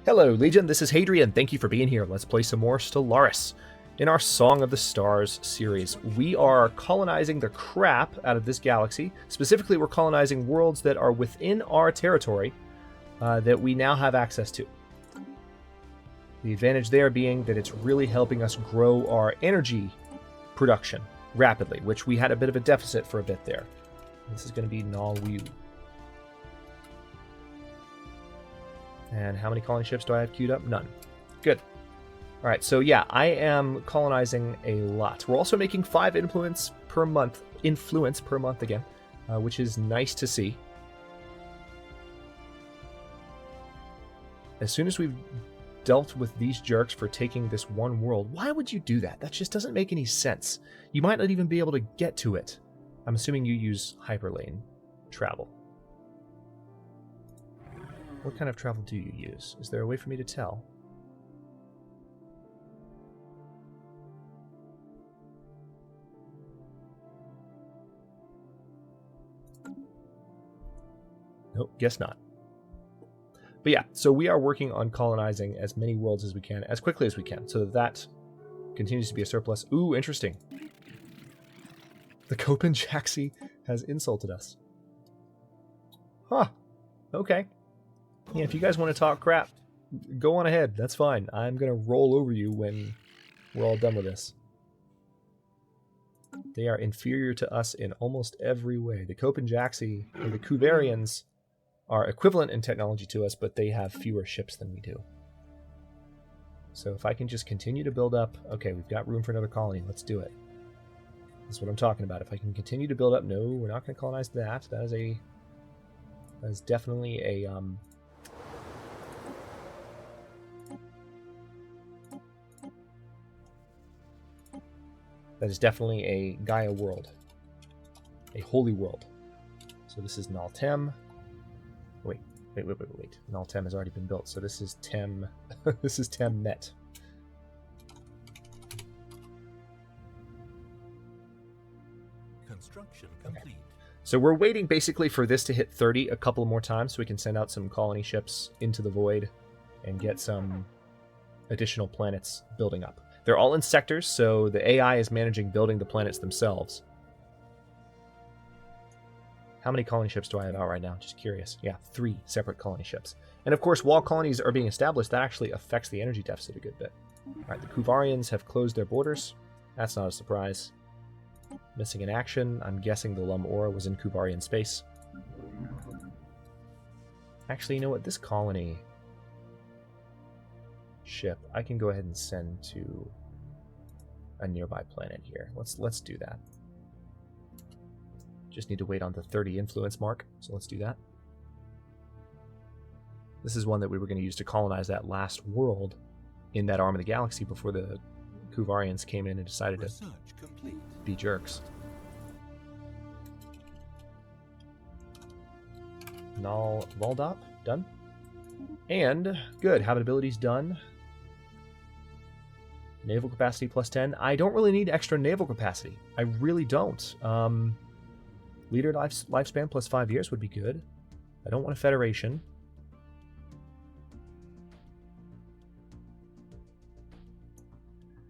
Hello, Legion, this is Hadrian. Thank you for being here. Let's play some more Stellaris. In our Song of the Stars series, we are colonizing the crap out of this galaxy. Specifically, we're colonizing worlds that are within our territory that we now have access to. The advantage there being that it's really helping us grow our energy production rapidly, which we had a bit of a deficit for a bit there. This is going to be Nalwiu. And how many colony ships do I have queued up? None. Good. All right, so yeah, I am colonizing a lot. We're also making 5 influence per month again, which is nice to see. As soon as we've dealt with these jerks for taking this one world, why would you do that? That just doesn't make any sense. You might not even be able to get to it. I'm assuming you use hyperlane travel. What kind of travel do you use? Is there a way for me to tell? Nope, guess not. But yeah, so we are working on colonizing as many worlds as we can, as quickly as we can, so that continues to be a surplus. Ooh, interesting. The Copenjaxi has insulted us. Huh. Okay. Yeah, if you guys want to talk crap, go on ahead. That's fine. I'm going to roll over you when we're all done with this. They are inferior to us in almost every way. The Copenjaxi and the Kuvarians are equivalent in technology to us, but they have fewer ships than we do. So if I can just continue to build up... Okay, we've got room for another colony. Let's do it. That's what I'm talking about. If I can continue to build up... No, we're not going to colonize that. That is definitely a... That is definitely a Gaia world. A holy world. So this is Naltem. Wait. Naltem has already been built, so this is Tem... this is Tem Met. Construction complete. Okay. So we're waiting basically for this to hit 30 a couple more times so we can send out some colony ships into the void and get some additional planets building up. They're all in sectors, so the AI is managing building the planets themselves. How many colony ships do I have out right now? Just curious. Yeah, 3 separate colony ships. And of course, while colonies are being established, that actually affects the energy deficit a good bit. All right, the Kuvarians have closed their borders. That's not a surprise. Missing in action. I'm guessing the Lum Aura was in Kuvarian space. Actually, you know what? This colony... ship I can go ahead and send to a nearby planet here. Let's do that. Just need to wait on the 30 influence mark, so let's do that. This is one that we were going to use to colonize that last world in that arm of the galaxy before the Kuvarians came in and decided to be jerks. Null Valdop, done. And, good, habitability's done. Naval capacity plus 10. I don't really need extra naval capacity. I really don't. Leader lifespan plus 5 years would be good. I don't want a federation.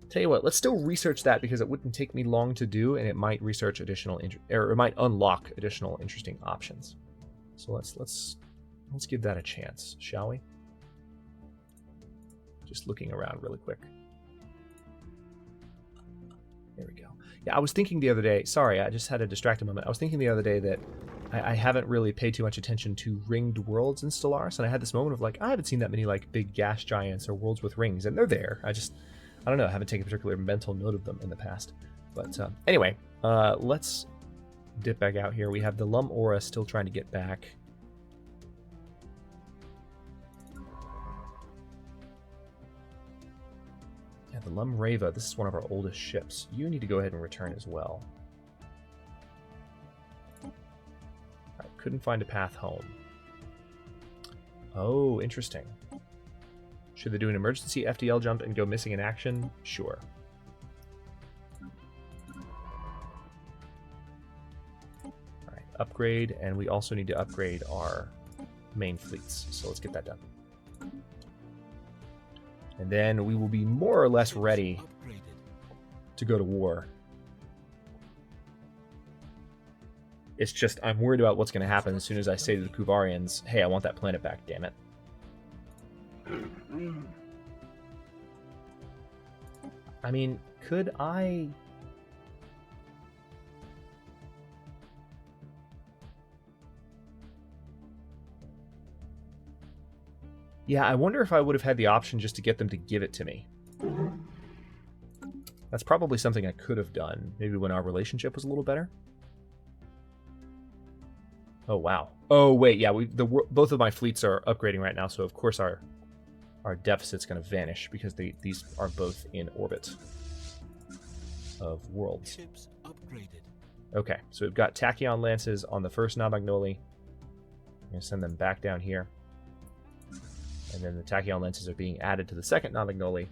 Tell you what, let's still research that because it wouldn't take me long to do, and it might research additional, or it might unlock additional interesting options. So let's give that a chance, shall we? Just looking around really quick. There we go. Yeah, I was thinking the other day, sorry, I just had a distracted moment. I was thinking the other day that I haven't really paid too much attention to ringed worlds in Stellaris, and I had this moment of like, I haven't seen that many like big gas giants or worlds with rings, and they're there. I don't know, I haven't taken particular mental note of them in the past. But anyway, let's dip back out here. We have the Lum Aura still trying to get back. Yeah, the Lum Rava, this is one of our oldest ships. You need to go ahead and return as well. I couldn't find a path home. Oh, interesting. Should they do an emergency FDL jump and go missing in action? Sure. Alright, upgrade, and we also need to upgrade our main fleets. So let's get that done. And then we will be more or less ready to go to war. It's just, I'm worried about what's going to happen as soon as I say to the Kuvarians, hey, I want that planet back, damn it. I mean, could I... Yeah, I wonder if I would have had the option just to get them to give it to me. That's probably something I could have done, maybe when our relationship was a little better. Oh, wow. Oh, wait, yeah, both of my fleets are upgrading right now, so of course our deficit's going to vanish, because these are both in orbit of worlds. Ships upgraded. Okay, so we've got Tachyon Lances on the first Namagnoli. I'm going to send them back down here. And then the Tachyon Lances are being added to the second Namagnoli.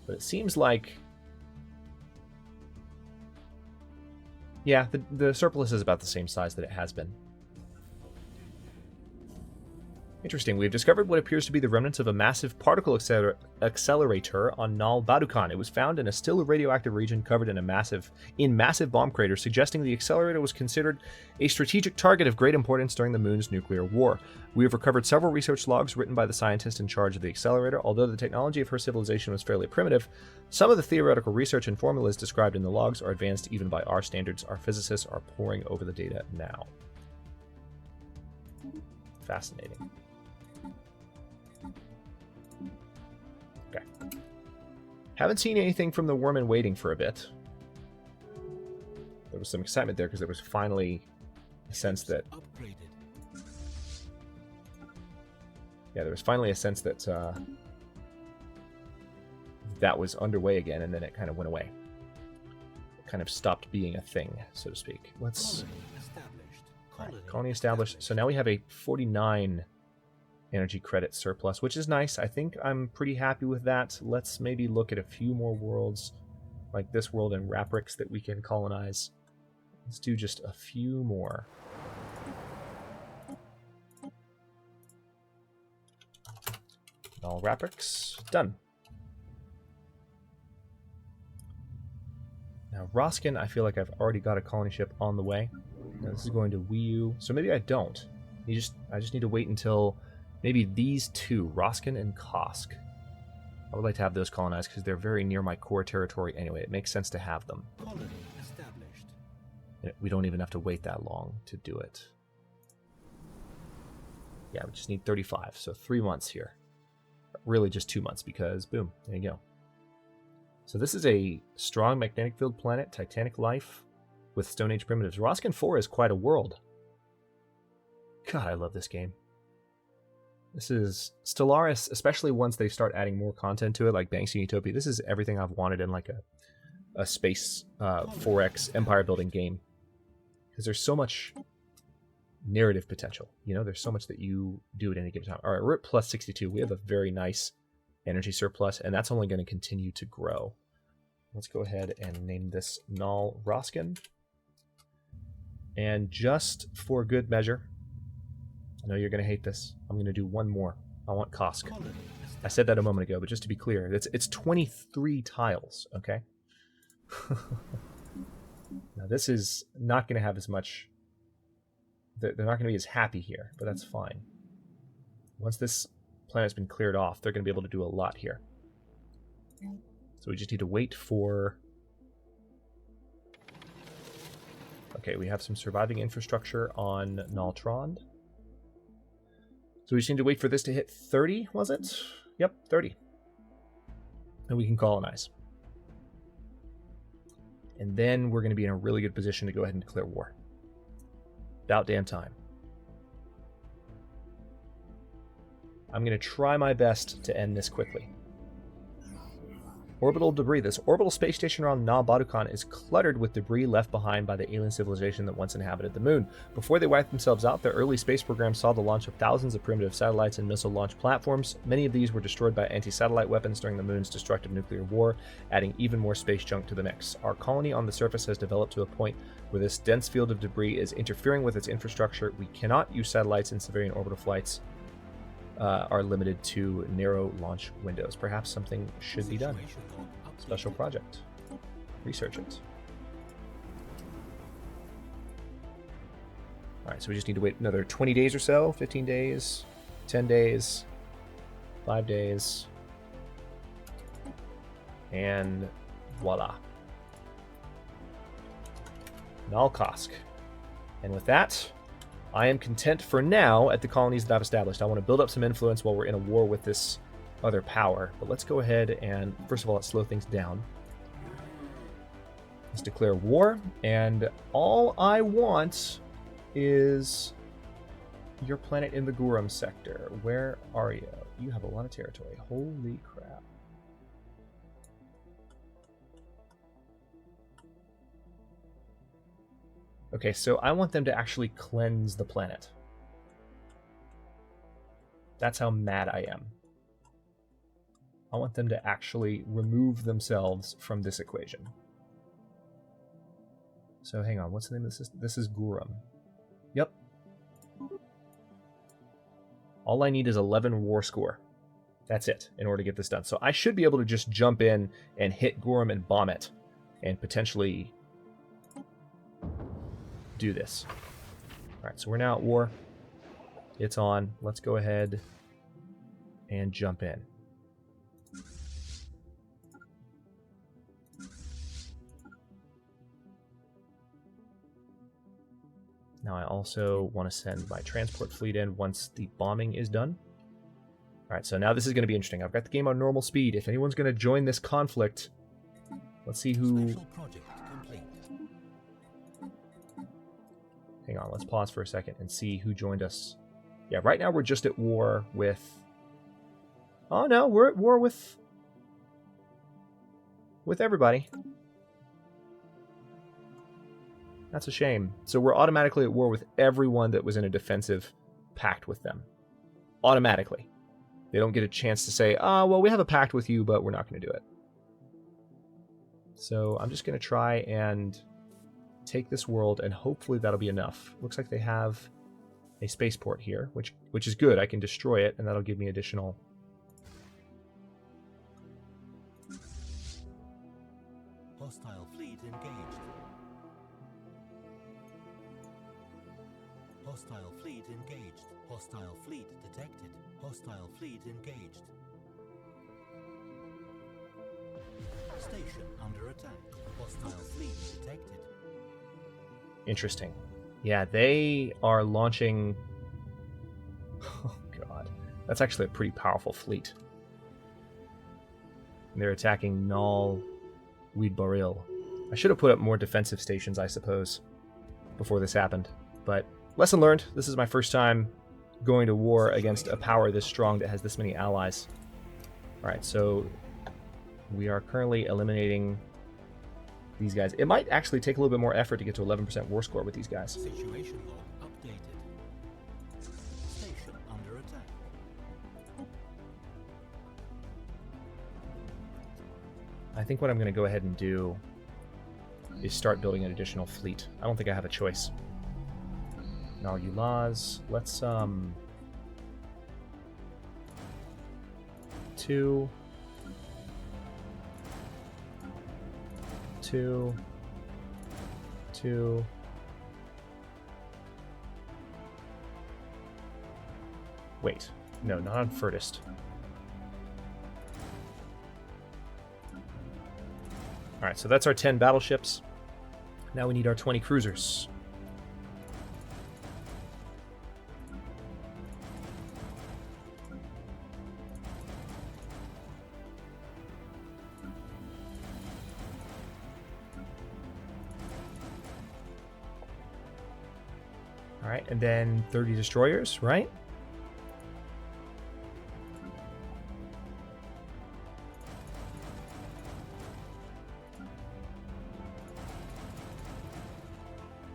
But it seems like... Yeah, the surplus is about the same size that it has been. Interesting. We've discovered what appears to be the remnants of a massive particle accelerator on Nal Badukan. It was found in a still radioactive region covered in massive bomb craters, suggesting the accelerator was considered a strategic target of great importance during the moon's nuclear war. We have recovered several research logs written by the scientist in charge of the accelerator. Although the technology of her civilization was fairly primitive, some of the theoretical research and formulas described in the logs are advanced even by our standards. Our physicists are poring over the data now. Fascinating. Okay. Haven't seen anything from the Worm in Waiting for a bit. There was some excitement there because there was finally a sense that... Yeah, there was finally a sense that that was underway again, and then it kind of went away. It kind of stopped being a thing, so to speak. Let's... Colony established. So now we have a 49 energy credit surplus, which is nice. I think I'm pretty happy with that. Let's maybe look at a few more worlds, like this world in Raprix, that we can colonize. Let's do just a few more. All Raprix. Done. Now, Roskin, I feel like I've already got a colony ship on the way. Now, this is going to Wiu, so maybe I don't. I just need to wait until maybe these two, Roskin and Kosk. I would like to have those colonized because they're very near my core territory anyway. It makes sense to have them. Colony established. We don't even have to wait that long to do it. Yeah, we just need 35, so 3 months here. Really just 2 months because, boom, there you go. So this is a strong magnetic field planet, Titanic life, with Stone Age primitives. Roskin 4 is quite a world. God, I love this game. This is Stellaris, especially once they start adding more content to it, like Banksy Utopia. This is everything I've wanted in like a space 4X empire building game. Because there's so much narrative potential. You know, there's so much that you do at any given time. All right, we're at plus 62. We have a very nice energy surplus, and that's only going to continue to grow. Let's go ahead and name this Null Roskin. And just for good measure, I know you're going to hate this, I'm going to do one more. I want Kosk. I said that a moment ago, but just to be clear, it's 23 tiles, okay? Now this is not going to have as much... They're not going to be as happy here, but that's fine. Once this planet's been cleared off, they're going to be able to do a lot here. So we just need to wait for... Okay, we have some surviving infrastructure on Naltrond. So we just need to wait for this to hit 30, was it? Yep, 30. And we can colonize. And then we're going to be in a really good position to go ahead and declare war. About damn time. I'm going to try my best to end this quickly. Orbital debris. This orbital space station around Na Badukan is cluttered with debris left behind by the alien civilization that once inhabited the moon. Before they wiped themselves out, their early space program saw the launch of thousands of primitive satellites and missile launch platforms. Many of these were destroyed by anti-satellite weapons during the moon's destructive nuclear war, adding even more space junk to the mix. Our colony on the surface has developed to a point where this dense field of debris is interfering with its infrastructure. We cannot use satellites in civilian orbital flights. are limited to narrow launch windows. Perhaps something should be done. Situation log updated. Special project. Research it. Alright, so we just need to wait another 20 days or so, 15 days, 10 days, 5 days, and voila. Nalkosk. And with that, I am content for now at the colonies that I've established. I want to build up some influence while we're in a war with this other power. But let's go ahead and, first of all, let's slow things down. Let's declare war. And all I want is your planet in the Guram sector. Where are you? You have a lot of territory. Holy crap. Okay, so I want them to actually cleanse the planet. That's how mad I am. I want them to actually remove themselves from this equation. So hang on, what's the name of this? This is Guram. Yep. All I need is 11 war score. That's it, in order to get this done. So I should be able to just jump in and hit Guram and bomb it, and potentially do this. Alright, so we're now at war. It's on. Let's go ahead and jump in. Now I also want to send my transport fleet in once the bombing is done. Alright, so now this is going to be interesting. I've got the game on normal speed. If anyone's going to join this conflict, let's see who... Special project complete. Hang on, let's pause for a second and see who joined us. Yeah, right now we're just at war with... Oh no, we're at war with everybody. That's a shame. So we're automatically at war with everyone that was in a defensive pact with them. Automatically. They don't get a chance to say, well, we have a pact with you, but we're not going to do it. So I'm just going to try and take this world, and hopefully that'll be enough. Looks like they have a spaceport here, which is good. I can destroy it, and that'll give me additional... Hostile fleet engaged. Hostile fleet engaged. Hostile fleet detected. Hostile fleet engaged. Station under attack. Hostile fleet detected. Interesting. Yeah, they are launching... Oh, God. That's actually a pretty powerful fleet. They're attacking Null Weed Baril. I should have put up more defensive stations, I suppose, before this happened. But lesson learned. This is my first time going to war against a power this strong that has this many allies. Alright, so we are currently eliminating these guys. It might actually take a little bit more effort to get to 11% war score with these guys. Situation log updated. Station under attack. I think what I'm going to go ahead and do is start building an additional fleet. I don't think I have a choice. Now, you laws. Let's, two. Wait. No, not on Furtist. Alright, so that's our 10 battleships. Now we need our 20 cruisers. Alright, and then 30 destroyers, right?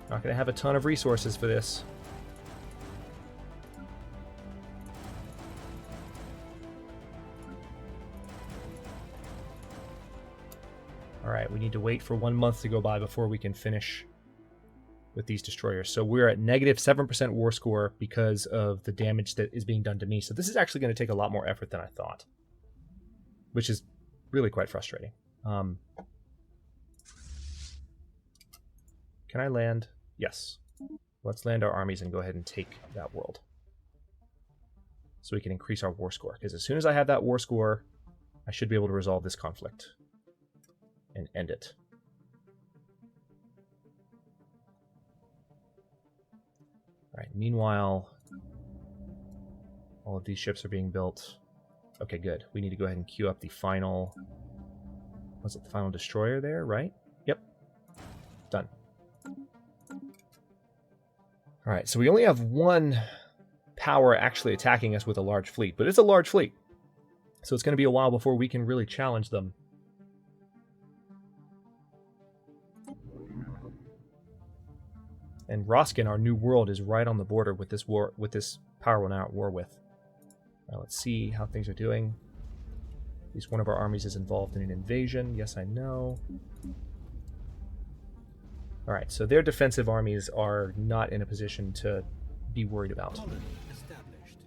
Not going to have a ton of resources for this. Alright, we need to wait for 1 month to go by before we can finish with these destroyers. So we're at negative 7% war score because of the damage that is being done to me. So this is actually going to take a lot more effort than I thought, which is really quite frustrating. Can I land? Yes. Let's land our armies and go ahead and take that world, so we can increase our war score. Because as soon as I have that war score, I should be able to resolve this conflict and end it. All right, meanwhile, all of these ships are being built. Okay, good. We need to go ahead and queue up the final... Was it the final destroyer there, right? Yep. Done. All right, so we only have one power actually attacking us with a large fleet, but it's a large fleet. So it's going to be a while before we can really challenge them. And Roskin, our new world, is right on the border with this war, with this power we're now at war with. Now let's see how things are doing. At least one of our armies is involved in an invasion. Yes, I know. All right, so their defensive armies are not in a position to be worried about. Colony established.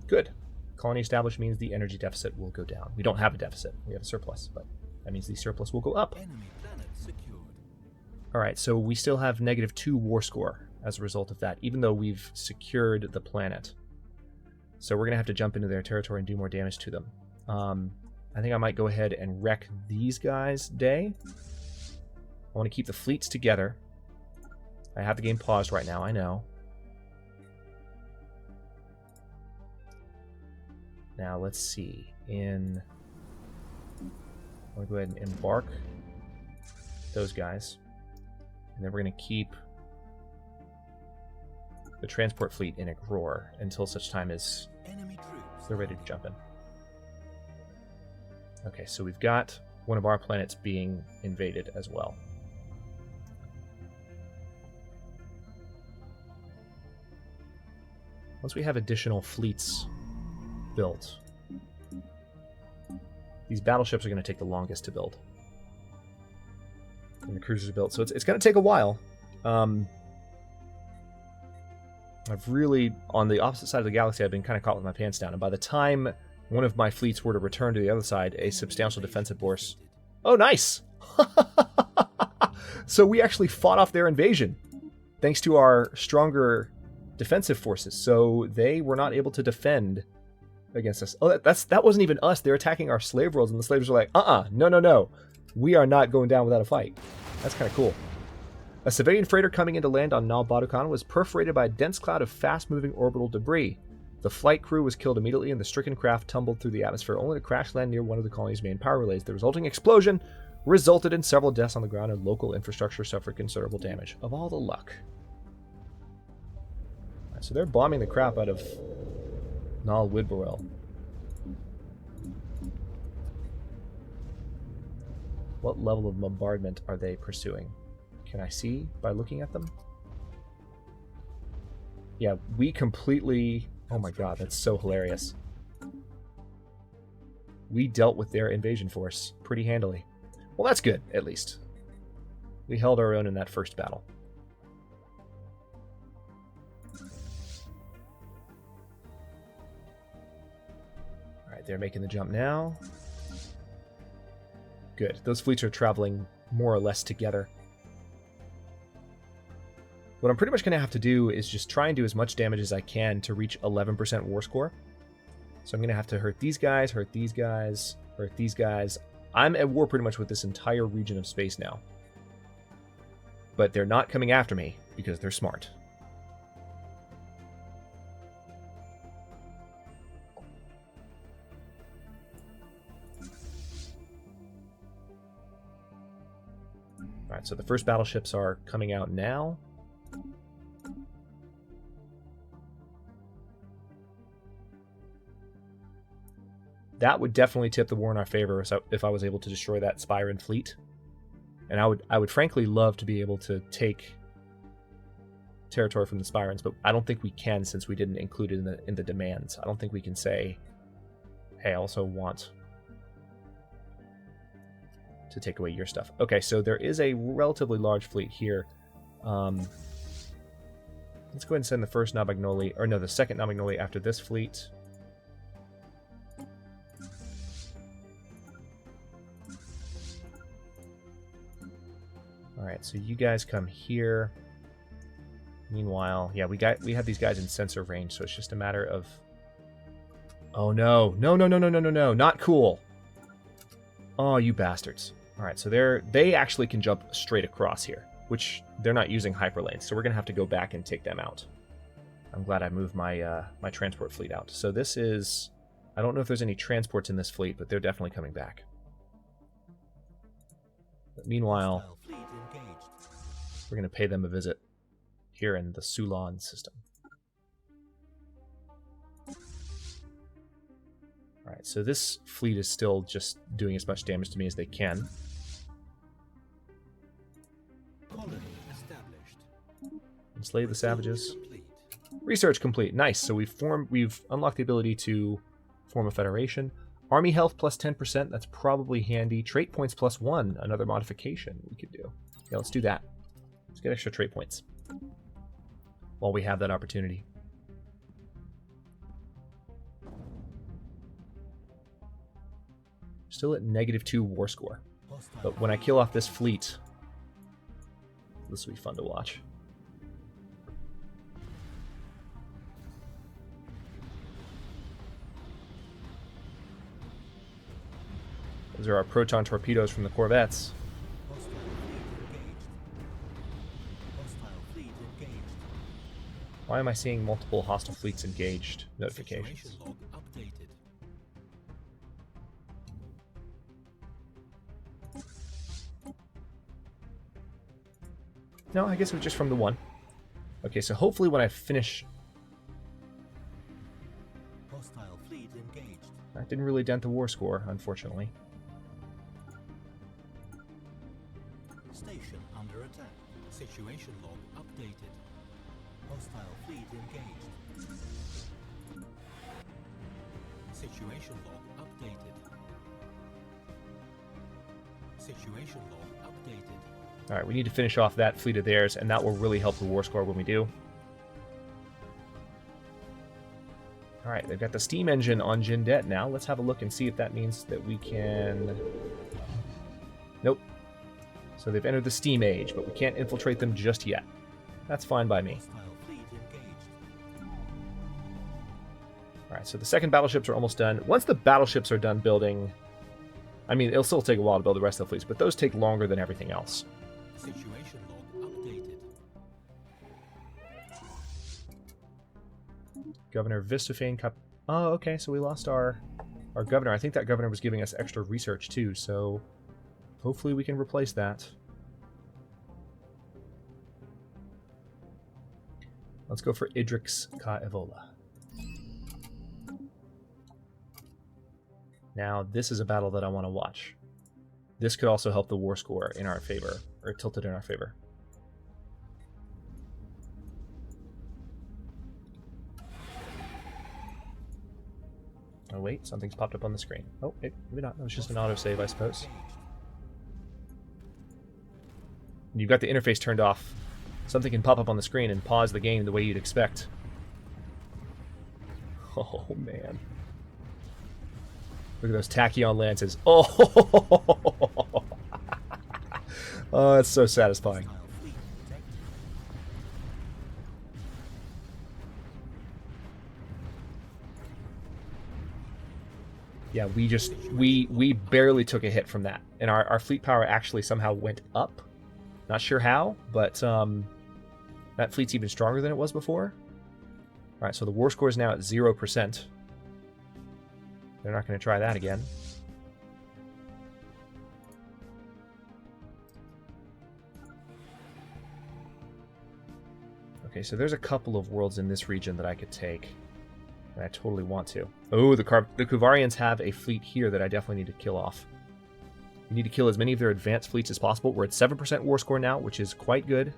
Good. Colony established means the energy deficit will go down. We don't have a deficit. We have a surplus, but that means the surplus will go up. Enemy planet secured. All right, so we still have -2 war score as a result of that, even though we've secured the planet. So we're going to have to jump into their territory and do more damage to them. I think I might go ahead and wreck these guys' day. I want to keep the fleets together. I have the game paused right now, I know. Now let's see. I'm going to go ahead and embark those guys. And then we're going to keep the transport fleet in Ignore until such time as Enemy troops. they're ready to jump in. Okay, so we've got one of our planets being invaded as well. Once we have additional fleets built, these battleships are going to take the longest to build. And the cruisers are built, so it's going to take a while. I've really, on the opposite side of the galaxy, I've been kind of caught with my pants down, and by the time one of my fleets were to return to the other side, a substantial defensive force... Oh, nice! So we actually fought off their invasion, thanks to our stronger defensive forces, so they were not able to defend against us. Oh, that wasn't even us. They're attacking our slave worlds, and the slaves are like, no. We are not going down without a fight. That's kind of cool. A civilian freighter coming into land on Nal Badukan was perforated by a dense cloud of fast-moving orbital debris. The flight crew was killed immediately, and the stricken craft tumbled through the atmosphere, only to crash land near one of the colony's main power relays. The resulting explosion resulted in several deaths on the ground, and local infrastructure suffered considerable damage. Of all the luck. Right, so they're bombing the crap out of Nal Widborel. What level of bombardment are they pursuing? Can I see by looking at them? Yeah, we completely... Oh my god, that's so hilarious. We dealt with their invasion force pretty handily. Well, that's good, at least. We held our own in that first battle. Alright, they're making the jump now. Good. Those fleets are traveling more or less together. What I'm pretty much going to have to do is just try and do as much damage as I can to reach 11% war score. So I'm going to have to hurt these guys, hurt these guys, hurt these guys. I'm at war pretty much with this entire region of space now. But they're not coming after me because they're smart. Alright, so the first battleships are coming out now. That would definitely tip the war in our favor if I was able to destroy that Spyran fleet. And I would frankly love to be able to take territory from the Spyrans, but I don't think we can since we didn't include it in the demands. I don't think we can say, hey, I also want to take away your stuff. Okay, so there is a relatively large fleet here. Let's go ahead and send the first Namagnoli, or no, the second Namagnoli after this fleet. Alright, so you guys come here. Meanwhile, yeah, we have these guys in sensor range, so it's just a matter of... Oh no, no, no, no, no, no, no, no, not cool. Oh, you bastards. Alright, so they actually can jump straight across here, which they're not using hyperlanes, so we're going to have to go back and take them out. I'm glad I moved my my transport fleet out. So this is... I don't know if there's any transports in this fleet, but they're definitely coming back. But meanwhile, we're going to pay them a visit here in the Sulan system. Alright, so this fleet is still just doing as much damage to me as they can. Enslave the savages. Research complete. Nice. So we've unlocked the ability to form a federation. Army health plus 10%. That's probably handy. Trait points plus 1. Another modification we could do. Yeah, let's do that. Let's get extra trait points while we have that opportunity. Still at -2 war score. But when I kill off this fleet, this will be fun to watch. Those are our proton torpedoes from the corvettes. Why am I seeing multiple hostile fleets engaged notifications? No, I guess it was just from the one. Okay, so hopefully when I finish... Hostile fleet engaged. That didn't really dent the war score, unfortunately. Station under attack. Situation log updated. Hostile fleet engaged. Situation log updated. Situation log updated. Alright, we need to finish off that fleet of theirs, and that will really help the war score when we do. Alright, they've got the steam engine on Jindet now. Let's have a look and see if that means that we can... Nope. So they've entered the steam age, but we can't infiltrate them just yet. That's fine by me. Alright, so the second battleships are almost done. Once the battleships are done building... I mean, it'll still take a while to build the rest of the fleets, but those take longer than everything else. Situation log updated. Governor Vistafane Cup. Oh, okay, so we lost our governor. I think that governor was giving us extra research too, so hopefully we can replace that. Let's go for Idrix Ka Evola. Now, this is a battle that I want to watch. This could also help the war score in our favor, or tilt it in our favor. Oh wait, something's popped up on the screen. Oh, maybe not. That was just an autosave, I suppose. You've got the interface turned off. Something can pop up on the screen and pause the game the way you'd expect. Oh, man. Look at those tachyon lances. Oh! Oh, that's so satisfying. Yeah, we barely took a hit from that. And our fleet power actually somehow went up. Not sure how, but that fleet's even stronger than it was before. Alright, so the war score is now at 0%. They're not going to try that again. Okay, so there's a couple of worlds in this region that I could take. And I totally want to. Oh, the Kuvarians have a fleet here that I definitely need to kill off. We need to kill as many of their advanced fleets as possible. We're at 7% war score now, which is quite good.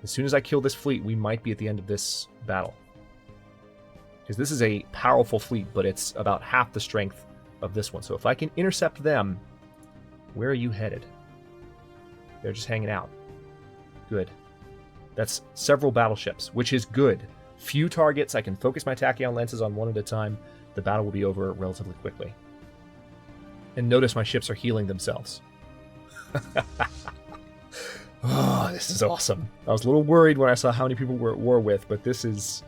As soon as I kill this fleet, we might be at the end of this battle. Because this is a powerful fleet, but it's about half the strength of this one. So if I can intercept them, where are you headed? They're just hanging out. Good. That's several battleships, which is good. Few targets. I can focus my tachyon lances on one at a time. The battle will be over relatively quickly. And notice my ships are healing themselves. Oh, this is awesome. I was a little worried when I saw how many people we're at war with, but this is...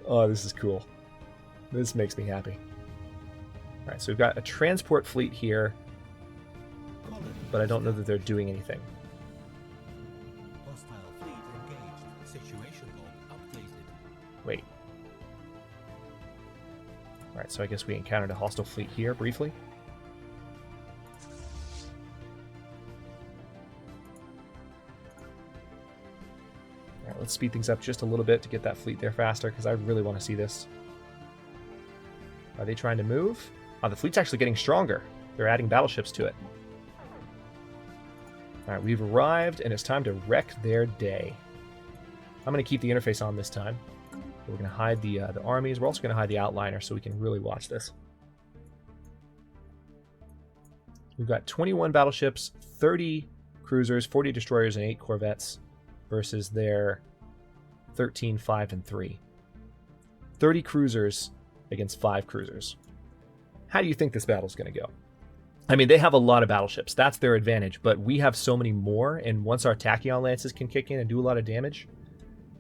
Oh, this is cool. This makes me happy. Alright, so we've got a transport fleet here, but I don't know that they're doing anything. Hostile fleet engaged. Situation log updated. Wait. Alright, so I guess we encountered a hostile fleet here, briefly. Alright, let's speed things up just a little bit to get that fleet there faster, because I really want to see this. Are they trying to move? Oh, the fleet's actually getting stronger. They're adding battleships to it. Alright, we've arrived, and it's time to wreck their day. I'm going to keep the interface on this time. We're going to hide the armies. We're also going to hide the outliner so we can really watch this. We've got 21 battleships, 30 cruisers, 40 destroyers, and 8 corvettes versus their 13, 5, and 3. 30 cruisers against 5 cruisers. How do you think this battle's going to go? I mean, they have a lot of battleships. That's their advantage, but we have so many more, and once our tachyon lances can kick in and do a lot of damage,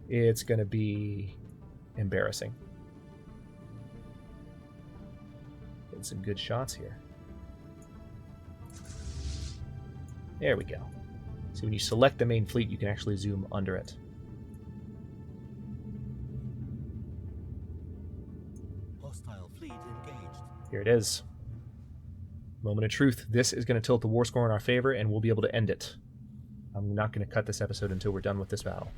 it's going to be embarrassing. Getting some good shots here. There we go. So when you select the main fleet, you can actually zoom under it. Hostile fleet engaged. Here it is. Moment of truth. This is going to tilt the war score in our favor, and we'll be able to end it. I'm not going to cut this episode until we're done with this battle.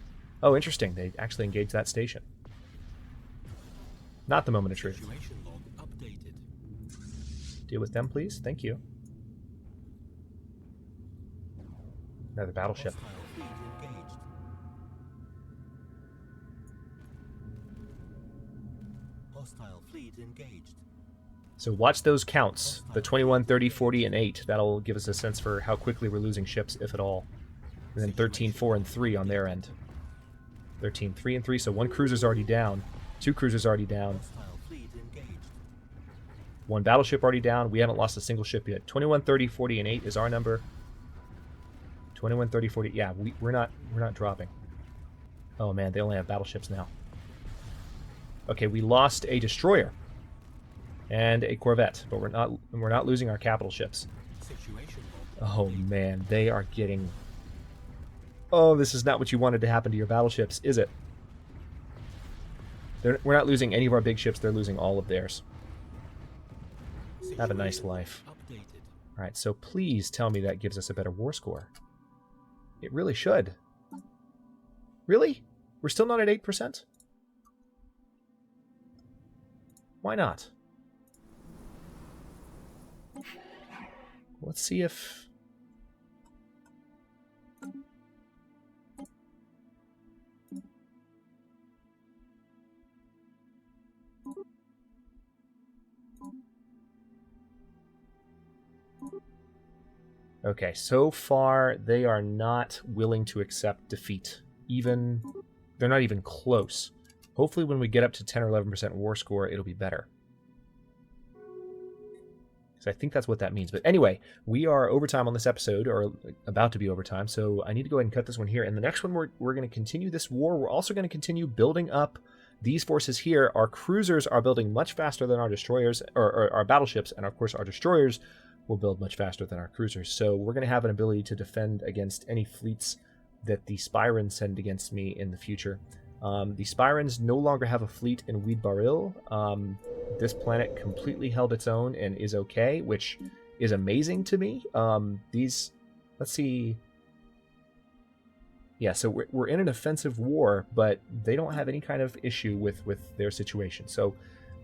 Oh, interesting. They actually engaged that station. Not the moment of truth. Situation log updated. Deal with them, please. Thank you. Another battleship. Hostile fleet engaged. Hostile fleet engaged. So watch those counts. The 21, 30, 40, and 8. That'll give us a sense for how quickly we're losing ships, if at all. And then 13, 4, and 3 on their end. 13, 3, and 3. So one cruiser's already down. 2 cruisers already down. Hostile fleet engaged. 1 battleship already down. We haven't lost a single ship yet. 21, 30, 40, and 8 is our number. 21, 30, 40. Yeah, we're not dropping. Oh man, they only have battleships now. Okay, we lost a destroyer and a corvette, but we're not losing our capital ships. Situation log Oh man, they are getting... Oh, this is not what you wanted to happen to your battleships, is it? We're not losing any of our big ships, they're losing all of theirs. Have a nice life. updated. Alright, so please tell me that gives us a better war score. It really should. Really? We're still not at 8%? Why not? Let's see if... Okay, so far they are not willing to accept defeat. They're not even close. Hopefully when we get up to 10 or 11% war score, it'll be better. So I think that's what that means. But anyway, we are overtime on this episode, or about to be overtime, so I need to go ahead and cut this one here. And the next one, we're going to continue this war. We're also going to continue building up these forces here. Our cruisers are building much faster than our destroyers, or our battleships, and of course our destroyers will build much faster than our cruisers. So we're going to have an ability to defend against any fleets that the Spirans send against me in the future. The Spirans no longer have a fleet in Weed Baril. This planet completely held its own and is okay, which is amazing to me. Let's see. Yeah, so we're in an offensive war, but they don't have any kind of issue with their situation. So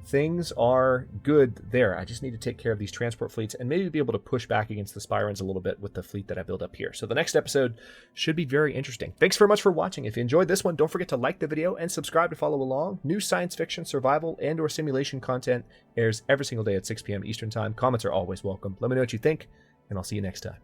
things are good there. I just need to take care of these transport fleets and maybe be able to push back against the Spirans a little bit with the fleet that I build up here. So the next episode should be very interesting. Thanks very much for watching. If you enjoyed this one, don't forget to like the video and subscribe to follow along. New science fiction, survival, and or simulation content airs every single day at 6 p.m. Eastern Time. Comments are always welcome. Let me know what you think, and I'll see you next time.